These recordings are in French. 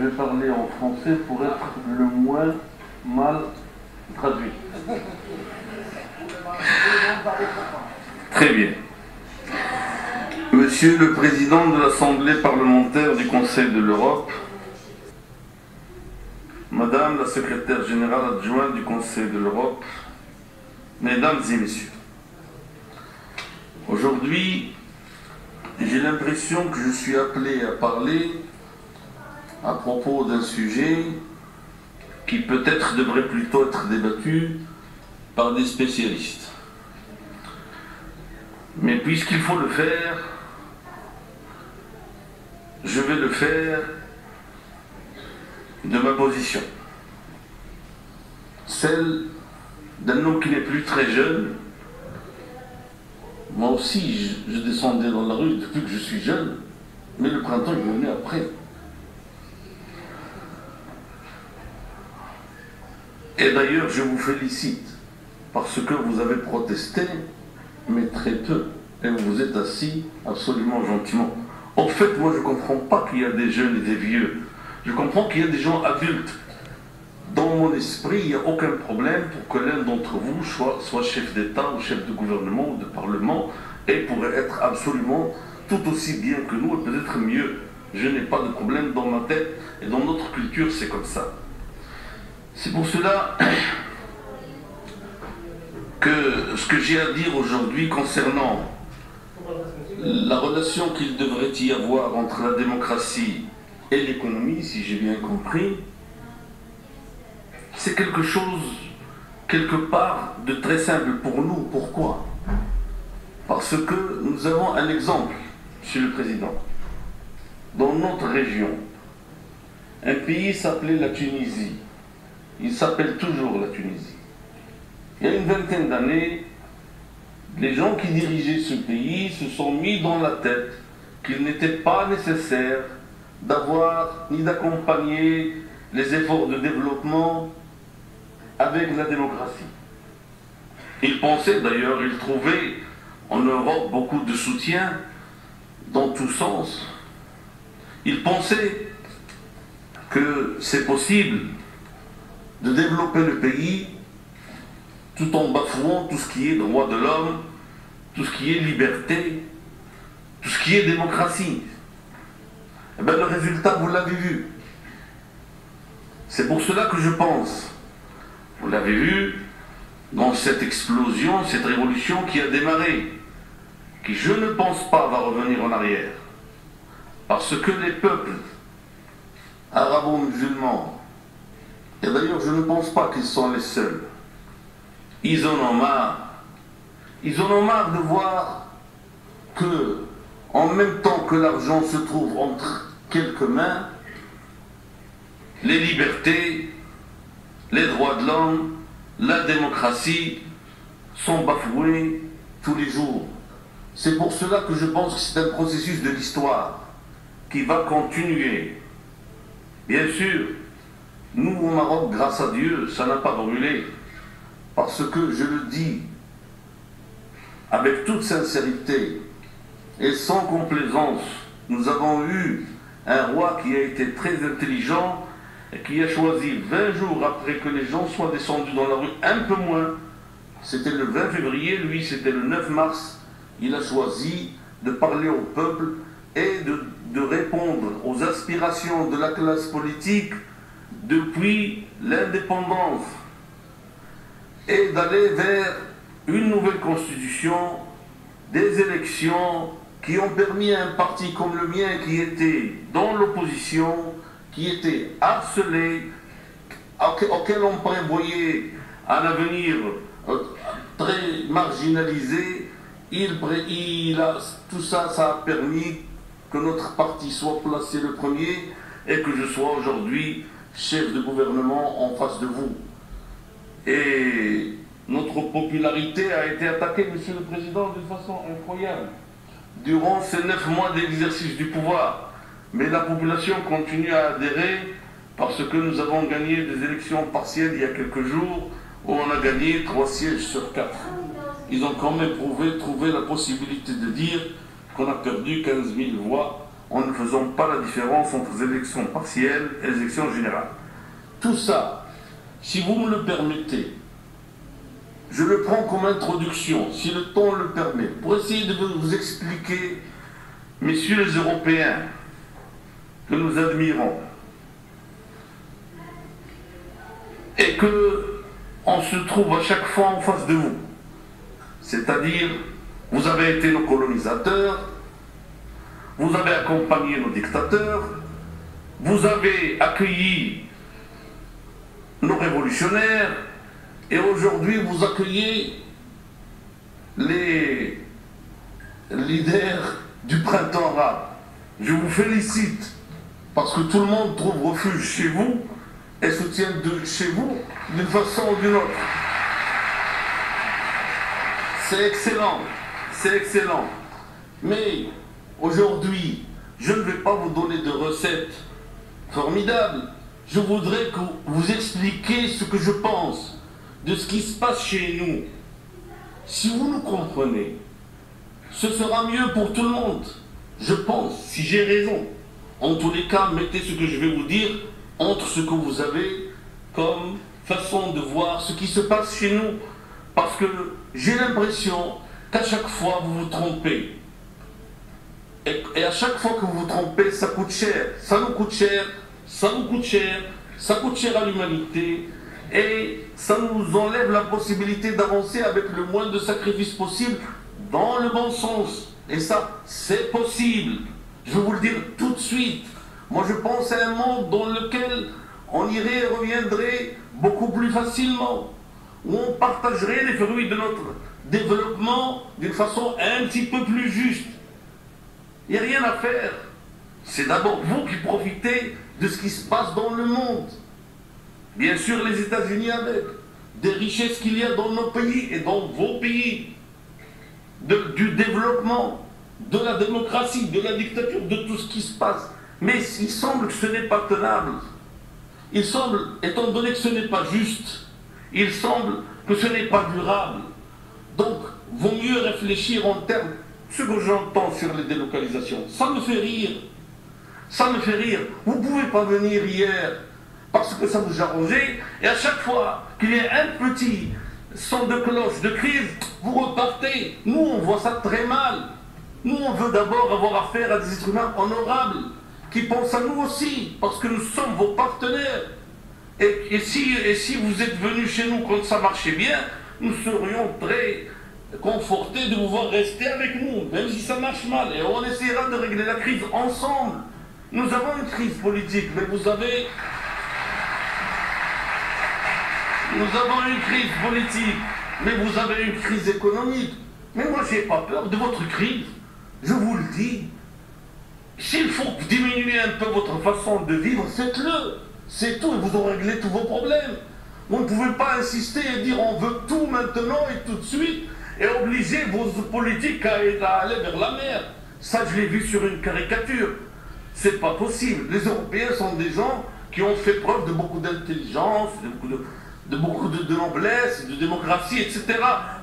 vais parler en français pour être le moins mal traduit. Très bien. Monsieur le Président de l'Assemblée parlementaire du Conseil de l'Europe, Madame la Secrétaire générale adjointe du Conseil de l'Europe, Mesdames et Messieurs, aujourd'hui, j'ai l'impression que je suis appelé à parler à propos d'un sujet qui peut-être devrait plutôt être débattu par des spécialistes. Mais puisqu'il faut le faire, je vais le faire de ma position. Celle d'un homme qui n'est plus très jeune. Moi aussi, je descendais dans la rue depuis que je suis jeune, mais le printemps est venu après. Et d'ailleurs, je vous félicite, parce que vous avez protesté, mais très peu, et vous vous êtes assis absolument gentiment. En fait, moi, je ne comprends pas qu'il y a des jeunes et des vieux. Je comprends qu'il y a des gens adultes. Dans mon esprit, il n'y a aucun problème pour que l'un d'entre vous soit chef d'État ou chef de gouvernement ou de parlement et pourrait être absolument tout aussi bien que nous et peut-être mieux. Je n'ai pas de problème dans ma tête et dans notre culture, c'est comme ça. C'est pour cela que ce que j'ai à dire aujourd'hui concernant la relation qu'il devrait y avoir entre la démocratie et l'économie, si j'ai bien compris, c'est quelque chose, quelque part, de très simple pour nous. Pourquoi? Parce que nous avons un exemple, Monsieur le Président. Dans notre région, un pays s'appelait la Tunisie. Il s'appelle toujours la Tunisie. Il y a une vingtaine d'années, les gens qui dirigeaient ce pays se sont mis dans la tête qu'il n'était pas nécessaire d'avoir ni d'accompagner les efforts de développement avec la démocratie. Ils pensaient d'ailleurs, ils trouvaient en Europe beaucoup de soutien dans tous sens. Ils pensaient que c'est possible de développer le pays tout en bafouant tout ce qui est droit de l'homme, tout ce qui est liberté, tout ce qui est démocratie. Eh bien, le résultat, vous l'avez vu. C'est pour cela que je pense, vous l'avez vu, dans cette explosion, cette révolution qui a démarré, qui, je ne pense pas, va revenir en arrière. Parce que les peuples arabo-musulmans, et d'ailleurs je ne pense pas qu'ils sont les seuls, ils en ont marre. Ils en ont marre de voir que, en même temps que l'argent se trouve entre quelques mains, les libertés, les droits de l'homme, la démocratie sont bafoués tous les jours. C'est pour cela que je pense que c'est un processus de l'histoire qui va continuer. Bien sûr, nous au Maroc, grâce à Dieu, ça n'a pas brûlé. Parce que, je le dis avec toute sincérité et sans complaisance, nous avons eu un roi qui a été très intelligent et qui a choisi 20 jours après que les gens soient descendus dans la rue, un peu moins, c'était le 20 février, lui c'était le 9 mars, il a choisi de parler au peuple et de répondre aux aspirations de la classe politique depuis l'indépendance et d'aller vers une nouvelle constitution, des élections qui ont permis à un parti comme le mien qui était dans l'opposition, qui était harcelé, auquel on prévoyait un avenir très marginalisé, tout ça, ça a permis que notre parti soit placé le premier et que je sois aujourd'hui chef de gouvernement en face de vous. Et notre popularité a été attaquée, Monsieur le Président, d'une façon incroyable durant ces 9 mois d'exercice du pouvoir. Mais la population continue à adhérer parce que nous avons gagné des élections partielles il y a quelques jours où on a gagné 3 sièges sur 4. Ils ont quand même trouvé la possibilité de dire qu'on a perdu 15 000 voix en ne faisant pas la différence entre les élections partielles et les élections générales. Tout ça, si vous me le permettez, je le prends comme introduction, si le temps le permet, pour essayer de vous expliquer, messieurs les Européens, que nous admirons, et que on se trouve à chaque fois en face de vous. C'est-à-dire, vous avez été nos colonisateurs, vous avez accompagné nos dictateurs, vous avez accueilli nos révolutionnaires, et aujourd'hui vous accueillez les leaders du printemps arabe. Je vous félicite, parce que tout le monde trouve refuge chez vous, et soutient chez vous d'une façon ou d'une autre. C'est excellent, c'est excellent. Mais aujourd'hui, je ne vais pas vous donner de recettes formidables. Je voudrais que vous expliquiez ce que je pense de ce qui se passe chez nous. Si vous nous comprenez, ce sera mieux pour tout le monde. Je pense, si j'ai raison. En tous les cas, mettez ce que je vais vous dire entre ce que vous avez comme façon de voir ce qui se passe chez nous. Parce que j'ai l'impression qu'à chaque fois vous vous trompez. Et à chaque fois que vous vous trompez, ça coûte cher. Ça nous coûte cher, ça nous coûte cher, ça coûte cher à l'humanité. Et ça nous enlève la possibilité d'avancer avec le moins de sacrifices possible dans le bon sens. Et ça, c'est possible. Je vais vous le dire tout de suite. Moi, je pense à un monde dans lequel on irait et reviendrait beaucoup plus facilement, où on partagerait les fruits de notre développement d'une façon un petit peu plus juste. Il n'y a rien à faire. C'est d'abord vous qui profitez de ce qui se passe dans le monde. Bien sûr, les États-Unis avec des richesses qu'il y a dans nos pays et dans vos pays, du développement, de la démocratie, de la dictature, de tout ce qui se passe. Mais il semble que ce n'est pas tenable. Il semble, étant donné que ce n'est pas juste, il semble que ce n'est pas durable. Donc, vaut mieux réfléchir en termes, ce que j'entends sur les délocalisations, ça me fait rire. Ça me fait rire. Vous ne pouvez pas venir hier parce que ça vous arrangeait, et à chaque fois qu'il y a un petit son de cloche, de crise, vous repartez. Nous, on voit ça très mal. Nous, on veut d'abord avoir affaire à des êtres humains honorables, qui pensent à nous aussi, parce que nous sommes vos partenaires. Et si vous êtes venus chez nous quand ça marchait bien, nous serions très confortés de vous voir rester avec nous, même si ça marche mal. Et on essaiera de régler la crise ensemble. Nous avons une crise politique, mais vous avez... Nous avons une crise politique, mais vous avez une crise économique. Mais moi, je n'ai pas peur de votre crise. Je vous le dis. S'il faut diminuer un peu votre façon de vivre, faites-le. C'est tout, et vous aurez réglé tous vos problèmes. Vous ne pouvez pas insister et dire on veut tout maintenant et tout de suite, et obliger vos politiques à aller vers la mer. Ça, je l'ai vu sur une caricature. C'est pas possible. Les Européens sont des gens qui ont fait preuve de beaucoup d'intelligence, de beaucoup de noblesse, de démocratie, etc.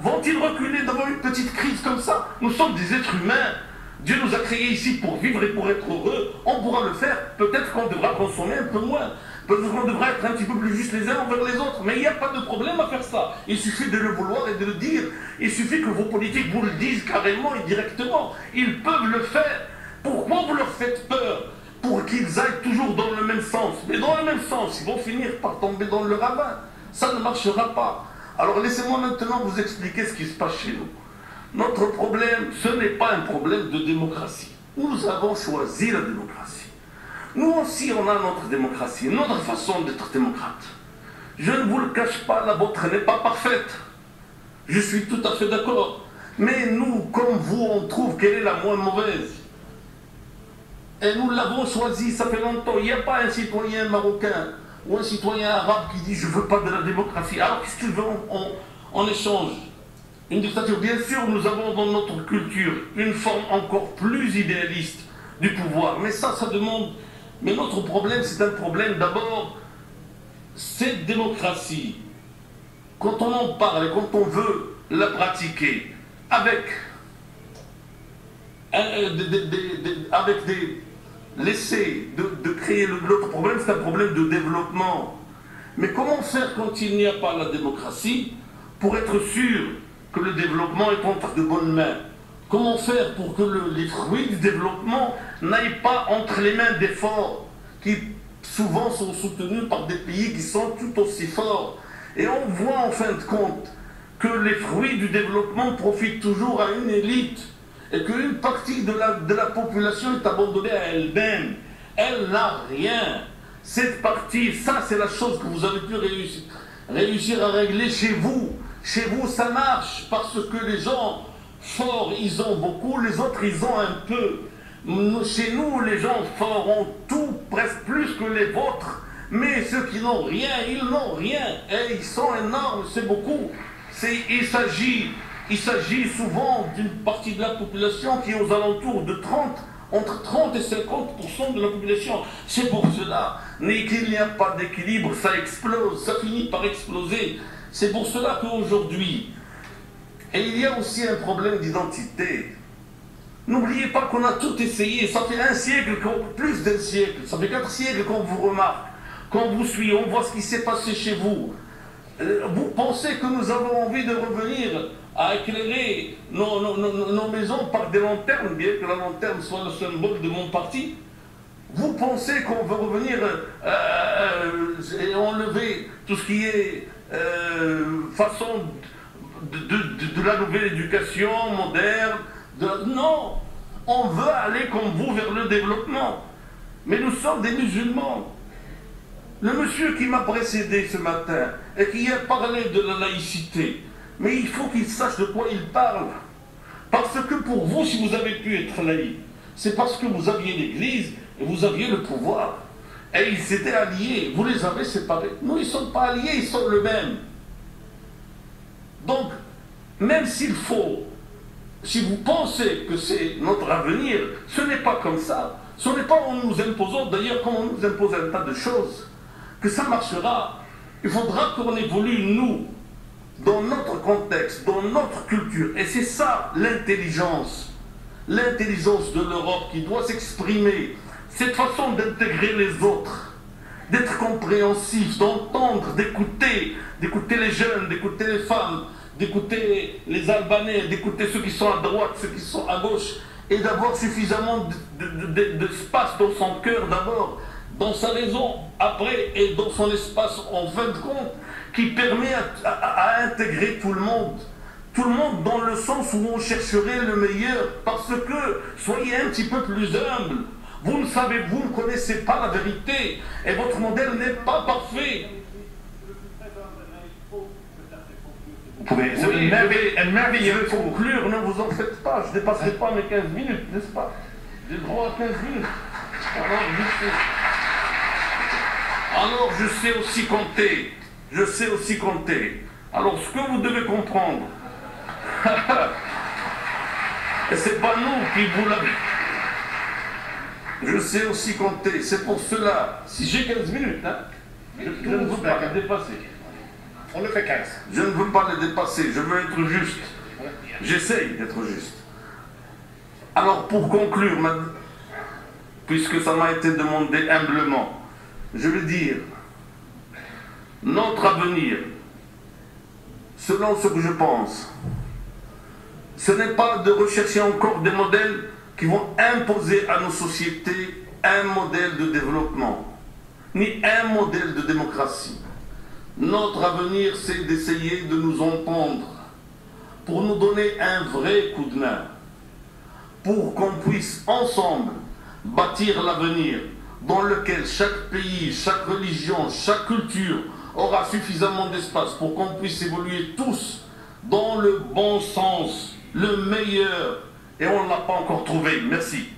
Vont-ils reculer devant une petite crise comme ça? Nous sommes des êtres humains. Dieu nous a créés ici pour vivre et pour être heureux. On pourra le faire. Peut-être qu'on devra consommer un peu moins. Peut-être qu'on devra être un petit peu plus juste les uns envers les autres. Mais il n'y a pas de problème à faire ça. Il suffit de le vouloir et de le dire. Il suffit que vos politiques vous le disent carrément et directement. Ils peuvent le faire. Pourquoi vous leur faites peur? Pour qu'ils aillent toujours dans le même sens. Mais dans le même sens, ils vont finir par tomber dans le ravin. Ça ne marchera pas. Alors laissez-moi maintenant vous expliquer ce qui se passe chez nous. Notre problème, ce n'est pas un problème de démocratie. Nous avons choisi la démocratie. Nous aussi, on a notre démocratie, notre façon d'être démocrate. Je ne vous le cache pas, la vôtre n'est pas parfaite. Je suis tout à fait d'accord. Mais nous, comme vous, on trouve qu'elle est la moins mauvaise. Et nous l'avons choisie, ça fait longtemps. Il n'y a pas un citoyen marocain ou un citoyen arabe qui dit « je ne veux pas de la démocratie ». Alors qu'est-ce qu'il veut en échange? Une dictature. Bien sûr, nous avons dans notre culture une forme encore plus idéaliste du pouvoir. Mais ça demande... Mais notre problème, c'est un problème d'abord, cette démocratie, quand on en parle et quand on veut la pratiquer avec laisser, de créer l'autre problème, c'est un problème de développement. Mais comment faire quand il n'y a pas la démocratie pour être sûr que le développement est entre de bonnes mains? Comment faire pour que les fruits du développement n'aillent pas entre les mains des forts, qui souvent sont soutenus par des pays qui sont tout aussi forts? Et on voit en fin de compte que les fruits du développement profitent toujours à une élite et qu'une partie de la population est abandonnée à elle-même. Elle n'a rien. Cette partie, ça c'est la chose que vous avez pu réussir à régler chez vous. Chez vous ça marche parce que les gens forts ils ont beaucoup, les autres ils ont un peu. Chez nous les gens forts ont tout, presque plus que les vôtres. Mais ceux qui n'ont rien, ils n'ont rien. Et ils sont énormes, c'est beaucoup. Il s'agit souvent d'une partie de la population qui est aux alentours de entre 30 et 50% de la population. C'est pour cela qu'il n'y a pas d'équilibre, ça explose, ça finit par exploser. C'est pour cela qu'aujourd'hui, et il y a aussi un problème d'identité. N'oubliez pas qu'on a tout essayé, ça fait un siècle, plus d'un siècle, ça fait 4 siècles qu'on vous remarque, qu'on vous suit, on voit ce qui s'est passé chez vous. Vous pensez que nous avons envie de revenir à éclairer nos maisons par des lanternes, bien que la lanterne soit le symbole de mon parti? Vous pensez qu'on veut revenir et enlever tout ce qui est façon de la nouvelle éducation moderne? Non, on veut aller comme vous vers le développement. Mais nous sommes des musulmans. Le monsieur qui m'a précédé ce matin et qui a parlé de la laïcité, mais il faut qu'il sache de quoi il parle. Parce que pour vous, si vous avez pu être laïque, c'est parce que vous aviez l'Église et vous aviez le pouvoir. Et ils s'étaient alliés, vous les avez séparés. Nous, ils ne sont pas alliés, ils sont le même. Donc, même s'il faut, si vous pensez que c'est notre avenir, ce n'est pas comme ça. Ce n'est pas en nous imposant, d'ailleurs, comme on nous impose un tas de choses, que ça marchera. Il faudra qu'on évolue, nous, dans notre contexte, dans notre culture. Et c'est ça l'intelligence de l'Europe qui doit s'exprimer. Cette façon d'intégrer les autres, d'être compréhensif, d'entendre, d'écouter les jeunes, d'écouter les femmes, d'écouter les Albanais, d'écouter ceux qui sont à droite, ceux qui sont à gauche, et d'avoir suffisamment d'espace dans son cœur d'abord, dans sa raison après, et dans son espace en fin de compte, qui permet à intégrer tout le monde dans le sens où on chercherait le meilleur, parce que soyez un petit peu plus humble. Vous ne connaissez pas la vérité, et votre modèle n'est pas parfait. Vous pouvez, oui, je vais conclure, ne vous en faites pas, je ne dépasserai pas mes 15 minutes, n'est-ce pas? J'ai le droit à 15 minutes. Alors je sais aussi compter. Je sais aussi compter. Alors ce que vous devez comprendre, et c'est pas nous qui vous l'avons. Je sais aussi compter. C'est pour cela, si j'ai 15 minutes, hein, je ne veux pas les dépasser. On le fait 15. Je ne veux pas les dépasser, je veux être juste. J'essaye d'être juste. Alors pour conclure, puisque ça m'a été demandé humblement, je veux dire, notre avenir, selon ce que je pense, ce n'est pas de rechercher encore des modèles qui vont imposer à nos sociétés un modèle de développement, ni un modèle de démocratie. Notre avenir, c'est d'essayer de nous entendre pour nous donner un vrai coup de main, pour qu'on puisse ensemble bâtir l'avenir dans lequel chaque pays, chaque religion, chaque culture aura suffisamment d'espace pour qu'on puisse évoluer tous dans le bon sens, le meilleur, et on ne l'a pas encore trouvé. Merci.